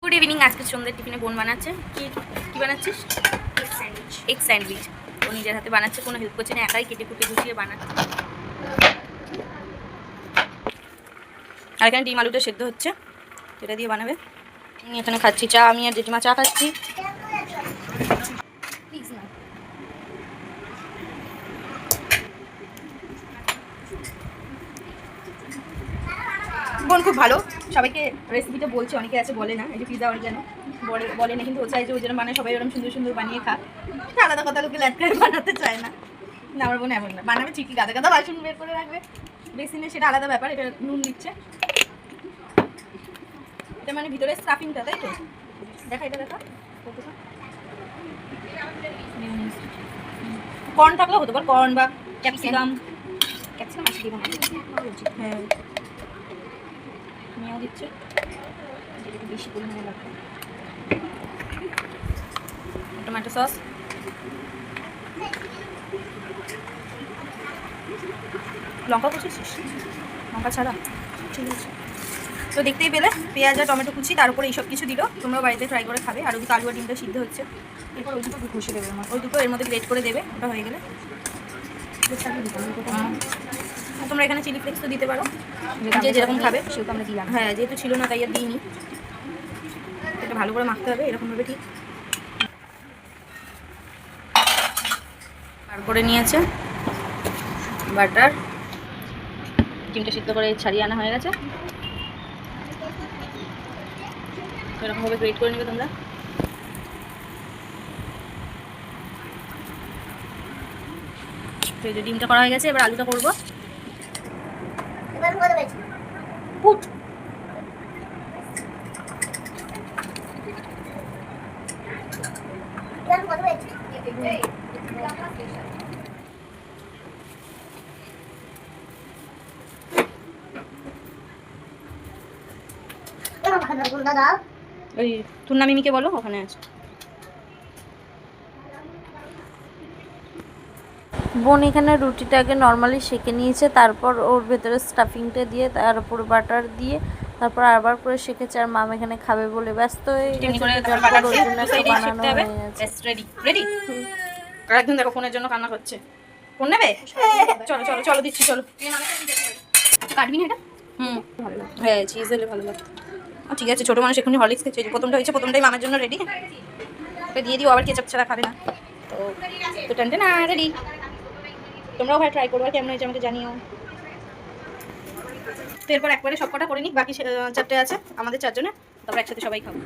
Good evening. আজকে সন্ধ্যের টিফিনে বোন বানাচ্ছে। কি বানাচ্ছিস? Egg sandwich. ও নিজের হাতে বানাচ্ছে, কোনো হেল্প করছে না, একাই কেটে কুটে গুছিয়ে বানাচ্ছে। আর এখানে ডিম আলুটা সেদ্ধ হচ্ছে, এটা দিয়ে বানাবে। আমি এখানে খাচ্ছি চা, আমি আর জেঠিমা চা খাচ্ছি। বোন খুব ভালো, সবাইকে রেসিপিটা বলছে, অনেকে আছে বলে না, এই যে পিজা অরিগানো বলে না, কিন্তু ও চাই যে ওই জন্য মানে সবাই ওরকম সুন্দর সুন্দর বানিয়ে খাক। আলাদা কথা লোকে ল্যাট করে বানাতে চায় না। না, আমার বোন এমন না, বানাবে ঠিকই, গাদা গাদা বাসন বের করে রাখবে বেসিনে, সেটা আলাদা ব্যাপার। এটা নুন দিচ্ছে, এটা মানে ভিতরে স্টাফিংটা, তাই তো? দেখা, এটা দেখা, কর্ন থাকলেও হতে পারে, কর্ন বা ক্যাপসিকাম আসলে দিব না। হ্যাঁ, মেয়েও দিচ্ছে, যেটা বেশি পরিমাণে লাগবে। টমেটো সস, লঙ্কা কুচিছিস? লঙ্কা ছাড়া ঠিক আছে। তো দেখতেই পেলে পেঁয়াজ আর টমেটো কুচি, তার উপরে এইসব কিছু দিল। তোমরাও বাড়িতে ট্রাই করে খাবে। আর ওদিকে আলু আর ডিমটা সিদ্ধ হচ্ছে, এরপর ওই দুটো ঘষে দেবে, আমার ওই দুটো এর মধ্যে গ্রেট করে দেবে। ওটা হয়ে গেলে তোমরা এখানে চিলি ফ্লেক্স তো দিতে পারো, যে যেরকম খাবে সেরকম আমরা দিলাম। হ্যাঁ, যেহেতু ছিল না তাই আর দিইনি। এটা ভালো করে মাখতে হবে এরকমভাবে, ঠিক। তারপরে নিয়েছে বাটার, ডিমটা সিদ্ধ করে ছাড়িয়ে আনা হয়ে গেছে। এরকমভাবে গ্রেট করে নেবে তোমরা। তো এই যে ডিমটা করা হয়ে গেছে, এবার আলুটা করবো। ওই তুন্না মিমিকে বলো, ওখানে আছে। বোন এখানে রুটিটাকে নর্মালি সেঁকে নিয়েছে, তারপর ওর ভেতরে স্টাফিংটা দিয়ে, তার উপর বাটার দিয়ে, তারপর আবার করে সেঁকেছে। আর মাম এখানে খাবে বলে ব্যস্ত হয়ে গেছে, ওর জন্য একটা বানানো হয়ে গেছে। রেডি। আর একদিন দেখো ফোনের জন্য কান্না করছে। ফোন নেবে? চলো চলো চলো, দিচ্ছি, চলো। কাটবি না এটা? হ্যাঁ, চিজ হলে ভালো লাগতো। ঠিক আছে, ছোটো মানুষ এখনই হরলিক্স খেয়েছে। প্রথমটা হয়েছে, প্রথমটাই মামার জন্য রেডি। ওকে দিয়ে দিও, আবার কেচাপ ছাড়া খাবে না তো টানটে না। রেডি, তোমরাও ভাই ট্রাই করবো, কেমন হয়েছে আমাকে জানিও। তো এরপর একবারে সব কটা করে নিই, বাকি 4টে আছে আমাদের 4 জনের, তারপর একসাথে সবাই খাবো।